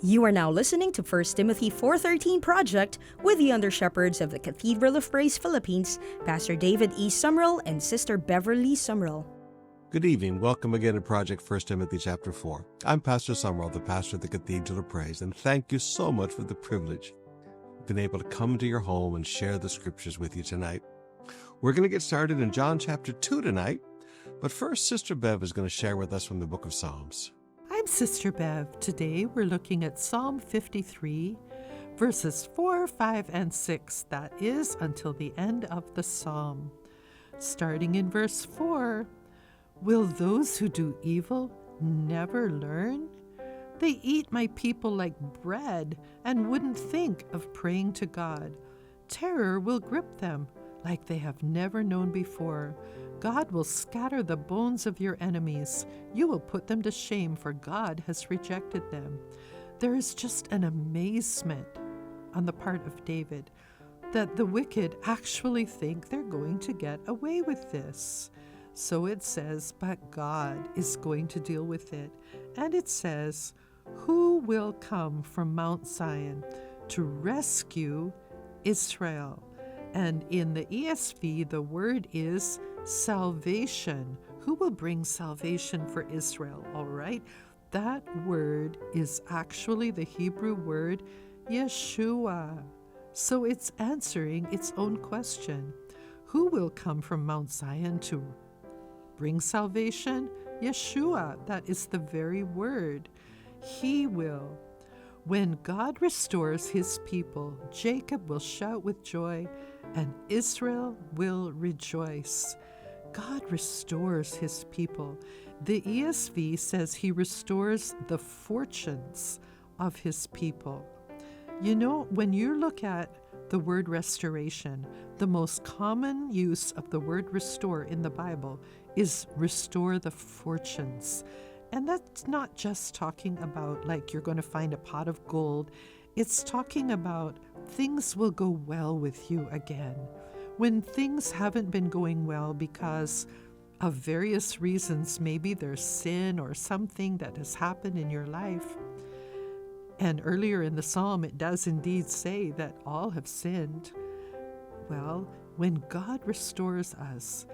You are now listening to 1 Timothy 4:13 Project with the undershepherds of the Cathedral of Praise Philippines, Pastor David E. Sumrall and Sister Beverley Sumrall. Good evening. Welcome again to Project 1 Timothy chapter 4. I'm Pastor Sumrall, the pastor of the Cathedral of Praise, and thank you so much for the privilege of being able to come to your home and share the scriptures with you tonight. We're going to get started in John chapter 2 tonight, but first, Sister Bev is going to share with us from the book of Psalms. I'm Sister Bev. Today we're looking at Psalm 53, verses 4, 5, and 6. That is until the end of the psalm. Starting in verse 4, will those who do evil never learn? They eat my people like bread and wouldn't think of praying to God. Terror will grip them like they have never known before. God will scatter the bones of your enemies. You will put them to shame, for God has rejected them. There is just an amazement on the part of David that the wicked actually think they're going to get away with this. So it says, but God is going to deal with it. And it says, who will come from Mount Zion to rescue Israel? And in the ESV, the word is salvation. Who will bring salvation for Israel? All right. That word is actually the Hebrew word Yeshua. So it's answering its own question. Who will come from Mount Zion to bring salvation? Yeshua. That is the very word. He will. When God restores his people, Jacob will shout with joy, and Israel will rejoice. God restores his people. The ESV says he restores the fortunes of his people. You know, when you look at the word restoration, the most common use of the word restore in the Bible is restore the fortunes. And that's not just talking about like you're going to find a pot of gold. It's talking about things will go well with you again. When things haven't been going well because of various reasons, maybe there's sin or something that has happened in your life. And earlier in the psalm, it does indeed say that all have sinned. Well, when God restores us,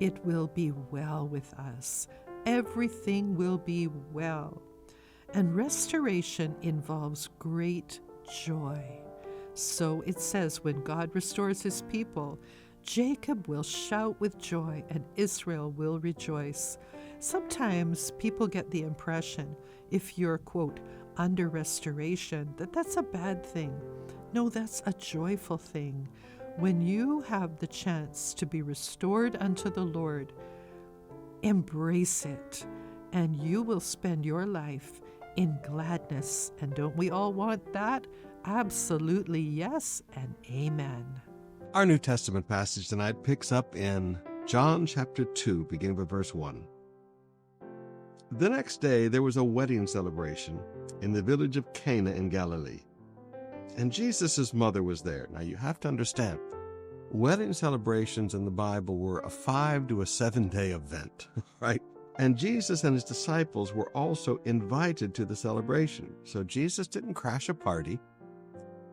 it will be well with us. Everything will be well. And restoration involves great joy. So it says when God restores his people, Jacob will shout with joy and Israel will rejoice. Sometimes people get the impression, if you're, quote, under restoration, that that's a bad thing. No, that's a joyful thing. When you have the chance to be restored unto the Lord, embrace it, and you will spend your life in gladness. And don't we all want that? Absolutely yes and amen. Our New Testament passage tonight picks up in John chapter 2, beginning with verse 1. The next day there was a wedding celebration in the village of Cana in Galilee, and Jesus' mother was there. Now you have to understand, wedding celebrations in the Bible were a 5 to 7 day event, right? And Jesus and his disciples were also invited to the celebration. So Jesus didn't crash a party,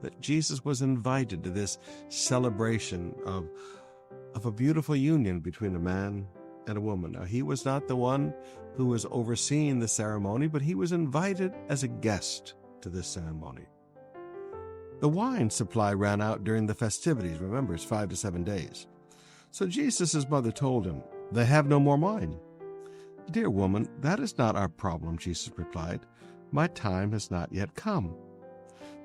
but Jesus was invited to this celebration of a beautiful union between a man and a woman. Now, he was not the one who was overseeing the ceremony, but he was invited as a guest to this ceremony. The wine supply ran out during the festivities. Remember, it's 5 to 7 days. So Jesus' mother told him, they have no more wine. Dear woman, that is not our problem, Jesus replied. My time has not yet come.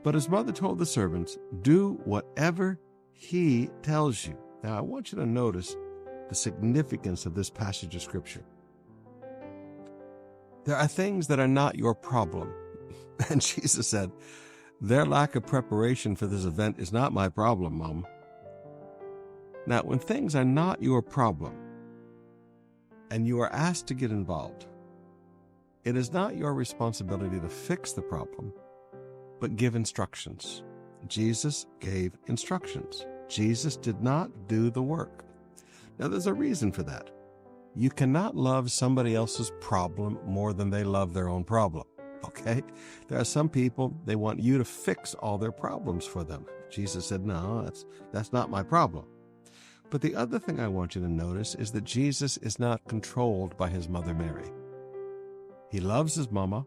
But his mother told the servants, do whatever he tells you. Now, I want you to notice the significance of this passage of Scripture. There are things that are not your problem. And Jesus said, their lack of preparation for this event is not my problem, Mom. Now, when things are not your problem and you are asked to get involved, it is not your responsibility to fix the problem, but give instructions. Jesus gave instructions. Jesus did not do the work. Now, there's a reason for that. You cannot love somebody else's problem more than they love their own problem. okay? There are some people, they want you to fix all their problems for them. Jesus said, no, that's not my problem. But the other thing I want you to notice is that Jesus is not controlled by his mother Mary. He loves his mama.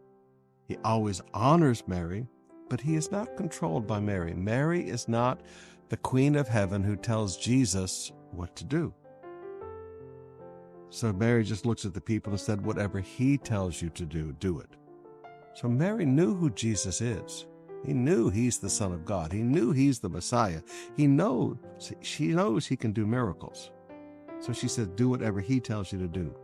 He always honors Mary, but he is not controlled by Mary. Mary is not the Queen of Heaven who tells Jesus what to do. So Mary just looks at the people and said, whatever he tells you to do, do it. So Mary knew who Jesus is. He knew he's the Son of God. He knew he's the Messiah. She knows he can do miracles. So she said, do whatever he tells you to do.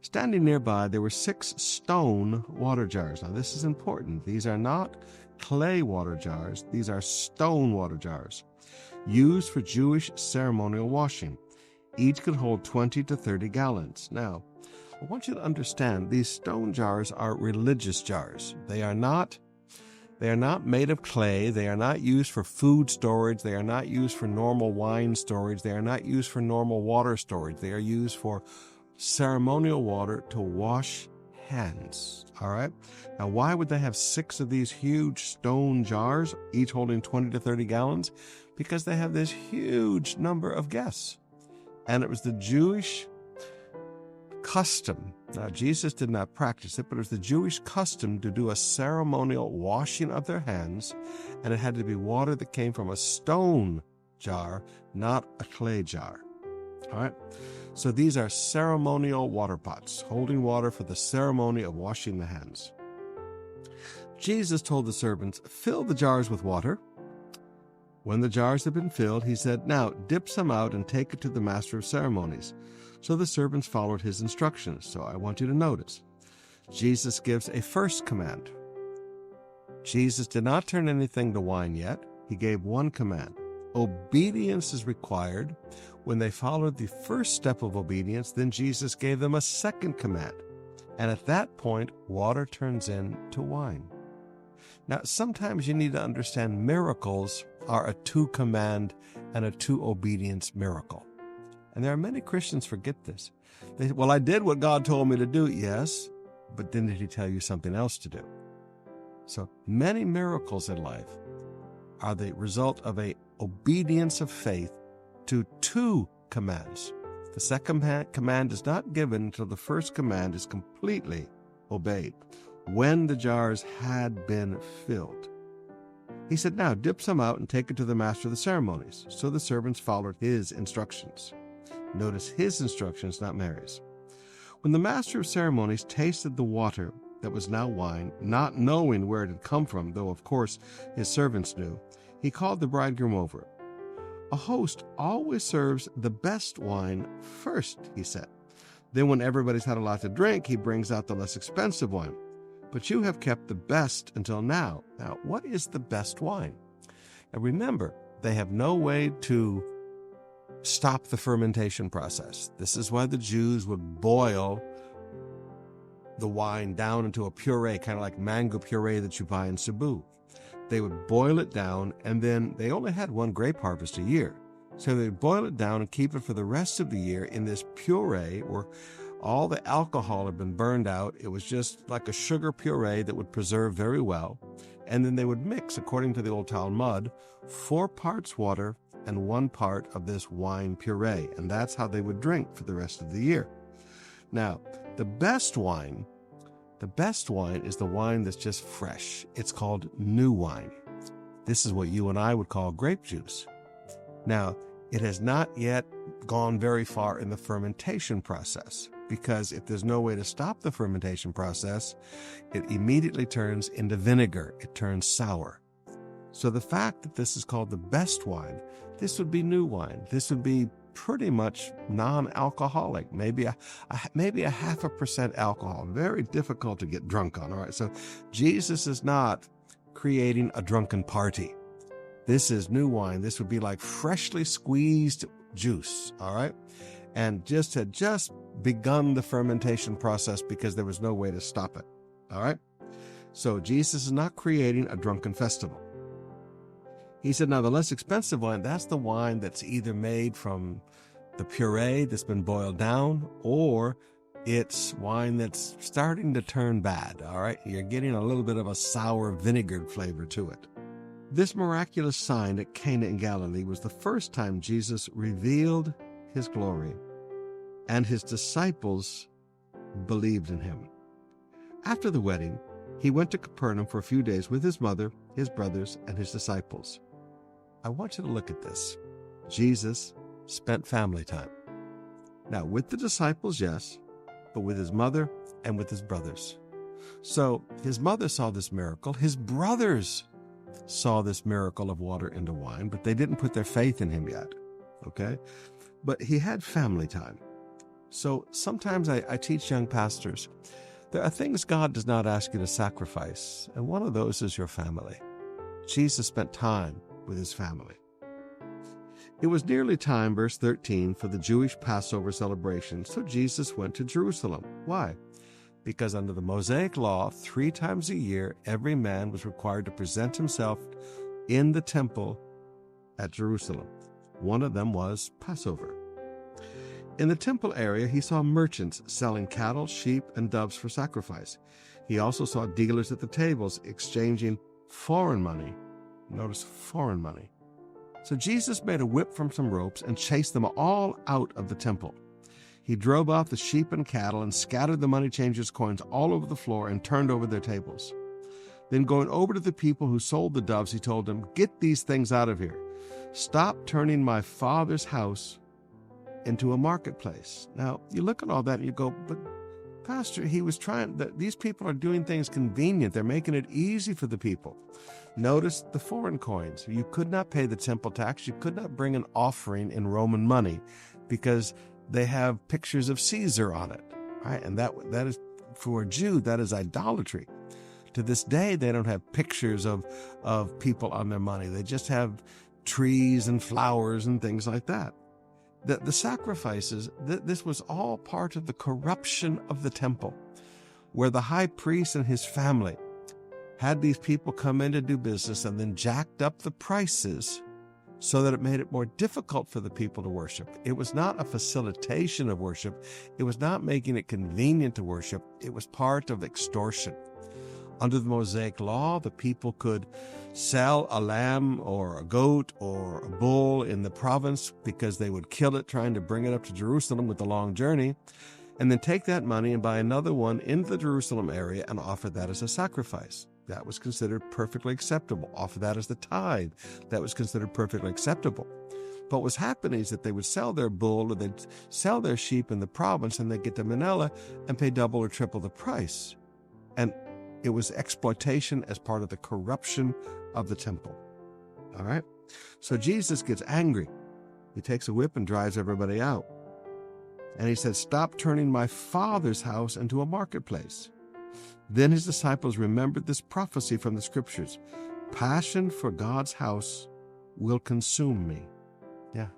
Standing nearby, there were 6 stone water jars. Now, this is important. These are not clay water jars. These are stone water jars used for Jewish ceremonial washing. Each could hold 20 to 30 gallons. Now, I want you to understand these stone jars are religious jars. They are not made of clay. They are not used for food storage. They are not used for normal wine storage. They are not used for normal water storage. They are used for ceremonial water to wash hands. All right? Now, why would they have 6 of these huge stone jars, each holding 20 to 30 gallons? Because they have this huge number of guests. And it was the Jewish custom. Now, Jesus did not practice it, but it was the Jewish custom to do a ceremonial washing of their hands, and it had to be water that came from a stone jar, not a clay jar. All right? So these are ceremonial water pots, holding water for the ceremony of washing the hands. Jesus told the servants, fill the jars with water. When the jars had been filled, he said, now dip some out and take it to the master of ceremonies. So the servants followed his instructions. So I want you to notice, Jesus gives a first command. Jesus did not turn anything to wine yet. He gave one command. Obedience is required. When they followed the first step of obedience, then Jesus gave them a second command. And at that point, water turns into wine. Now, sometimes you need to understand miracles are a 2-command and a 2-obedience miracle. And there are many Christians forget this. They say, well, I did what God told me to do. Yes, but then did he tell you something else to do? So many miracles in life are the result of a obedience of faith to 2 commands. The second command is not given until the first command is completely obeyed. When the jars had been filled, he said, now dip some out and take it to the master of the ceremonies. So the servants followed his instructions. Notice his instructions, not Mary's. When the master of ceremonies tasted the water that was now wine, not knowing where it had come from, though of course his servants knew, he called the bridegroom over. A host always serves the best wine first, he said. Then when everybody's had a lot to drink, he brings out the less expensive wine. But you have kept the best until now. Now, what is the best wine? Now remember, they have no way to stop the fermentation process. This is why the Jews would boil the wine down into a puree, kind of like mango puree that you buy in Cebu. They would boil it down, and then they only had one grape harvest a year. So they'd boil it down and keep it for the rest of the year in this puree where all the alcohol had been burned out. It was just like a sugar puree that would preserve very well. And then they would mix, according to the old Talmud, 4 parts water and 1 part of this wine puree. And that's how they would drink for the rest of the year. Now, the best wine is the wine that's just fresh. It's called new wine. This is what you and I would call grape juice. Now, it has not yet gone very far in the fermentation process, because if there's no way to stop the fermentation process, it immediately turns into vinegar. It turns sour. So the fact that this is called the best wine, this would be new wine. This would be pretty much non-alcoholic, maybe a 0.5% alcohol. Very difficult to get drunk on. All right, so Jesus is not creating a drunken party. This is new wine. This would be like freshly squeezed juice. All right, and had just begun the fermentation process because there was no way to stop it. All right, so Jesus is not creating a drunken festival. He said, now the less expensive wine, that's the wine that's either made from the puree that's been boiled down, or It's wine that's starting to turn bad, all right? You're getting a little bit of a sour vinegar flavor to it. This miraculous sign at Cana in Galilee was the first time Jesus revealed his glory, and his disciples believed in him. After the wedding, he went to Capernaum for a few days with his mother, his brothers, and his disciples. I want you to look at this. Jesus spent family time. Now, with the disciples, yes, but with his mother and with his brothers. So his mother saw this miracle. His brothers saw this miracle of water into wine, but they didn't put their faith in him yet, okay? But he had family time. So sometimes I teach young pastors, there are things God does not ask you to sacrifice, and one of those is your family. Jesus spent time with his family. It was nearly time, verse 13, for the Jewish Passover celebration, so Jesus went to Jerusalem. Why? Because under the Mosaic law, 3 times a year, every man was required to present himself in the temple at Jerusalem. One of them was Passover. In the temple area, he saw merchants selling cattle, sheep, and doves for sacrifice. He also saw dealers at the tables exchanging foreign money. Notice foreign money. So Jesus made a whip from some ropes and chased them all out of the temple. He drove off the sheep and cattle and scattered the money changers' coins all over the floor and turned over their tables. Then going over to the people who sold the doves, he told them, "Get these things out of here. Stop turning my Father's house into a marketplace." Now, you look at all that and you go, but Pastor, these people are doing things convenient. They're making it easy for the people. Notice the foreign coins. You could not pay the temple tax. You could not bring an offering in Roman money because they have pictures of Caesar on it, right? And that is, for a Jew, that is idolatry. To this day, they don't have pictures of people on their money. They just have trees and flowers and things like that. The sacrifices, this was all part of the corruption of the temple, where the high priest and his family had these people come in to do business and then jacked up the prices so that it made it more difficult for the people to worship. It was not a facilitation of worship. It was not making it convenient to worship. It was part of extortion. Under the Mosaic law, the people could sell a lamb or a goat or a bull in the province because they would kill it trying to bring it up to Jerusalem with the long journey, and then take that money and buy another one in the Jerusalem area and offer that as a sacrifice. That was considered perfectly acceptable. Offer that as the tithe. That was considered perfectly acceptable. But what was happening is that they would sell their bull or they'd sell their sheep in the province and they'd get to Manila and pay double or triple the price. And it was exploitation as part of the corruption of the temple. All right? So Jesus gets angry. He takes a whip and drives everybody out. And he says, "Stop turning my Father's house into a marketplace." Then his disciples remembered this prophecy from the scriptures. Passion for God's house will consume me. Yeah.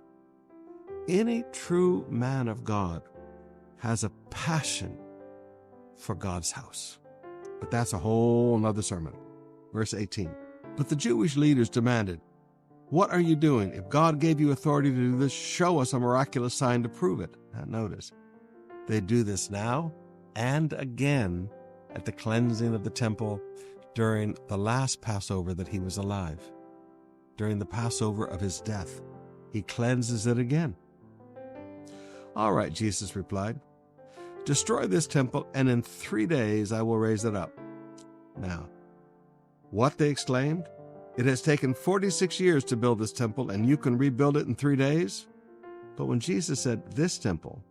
Any true man of God has a passion for God's house. But that's a whole nother sermon. Verse 18. But the Jewish leaders demanded, "What are you doing? If God gave you authority to do this, show us a miraculous sign to prove it." Now notice, they do this now and again at the cleansing of the temple during the last Passover that he was alive. During the Passover of his death, he cleanses it again. "All right," Jesus replied, "destroy this temple, and in 3 days I will raise it up." Now, what they exclaimed? "It has taken 46 years to build this temple, and you can rebuild it in 3 days?" But when Jesus said this temple,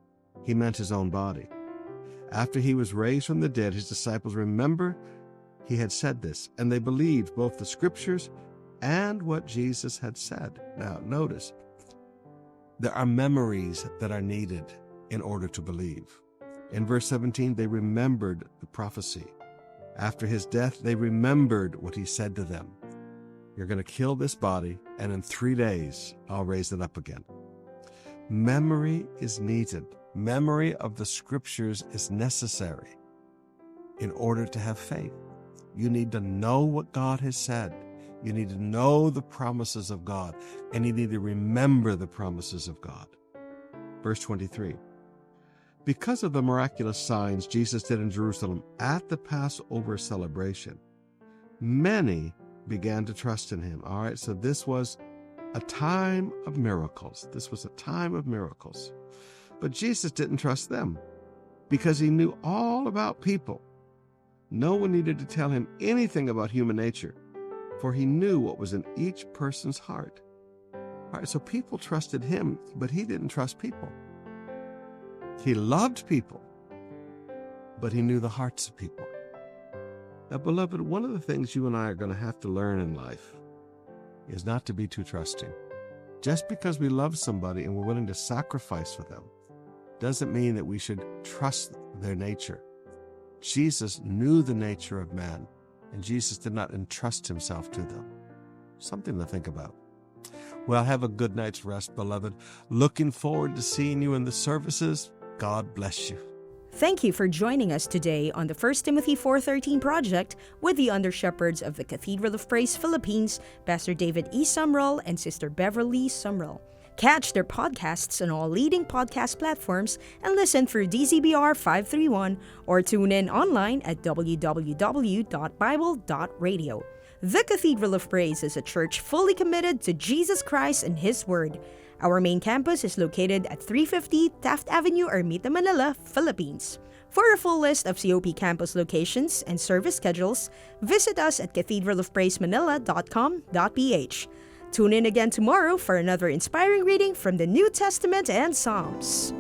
he meant his own body. After he was raised from the dead, his disciples remembered he had said this, and they believed both the scriptures and what Jesus had said. Now, notice, there are memories that are needed in order to believe. In verse 17, they remembered the prophecy. After his death, they remembered what he said to them. "You're going to kill this body, and in 3 days, I'll raise it up again." Memory is needed. Memory of the scriptures is necessary in order to have faith. You need to know what God has said. You need to know the promises of God, and you need to remember the promises of God. Verse 23. Because of the miraculous signs Jesus did in Jerusalem at the Passover celebration, many began to trust in him. All right, so this was a time of miracles. This was a time of miracles. But Jesus didn't trust them because he knew all about people. No one needed to tell him anything about human nature, for he knew what was in each person's heart. All right, so people trusted him, but he didn't trust people. He loved people, but he knew the hearts of people. Now, beloved, one of the things you and I are going to have to learn in life is not to be too trusting. Just because we love somebody and we're willing to sacrifice for them doesn't mean that we should trust their nature. Jesus knew the nature of man, and Jesus did not entrust himself to them. Something to think about. Well, have a good night's rest, beloved. Looking forward to seeing you in the services. God bless you. Thank you for joining us today on the 1 Timothy 4:13 project with the under-shepherds of the Cathedral of Praise Philippines, Pastor David E. Sumrall and Sister Beverley Sumrall. Catch their podcasts on all leading podcast platforms and listen through DZBR 531 or tune in online at www.bible.radio. The Cathedral of Praise is a church fully committed to Jesus Christ and His Word. Our main campus is located at 350 Taft Avenue, Metro Manila, Philippines. For a full list of COP campus locations and service schedules, visit us at cathedralofpraise.manila.com.ph. Tune in again tomorrow for another inspiring reading from the New Testament and Psalms.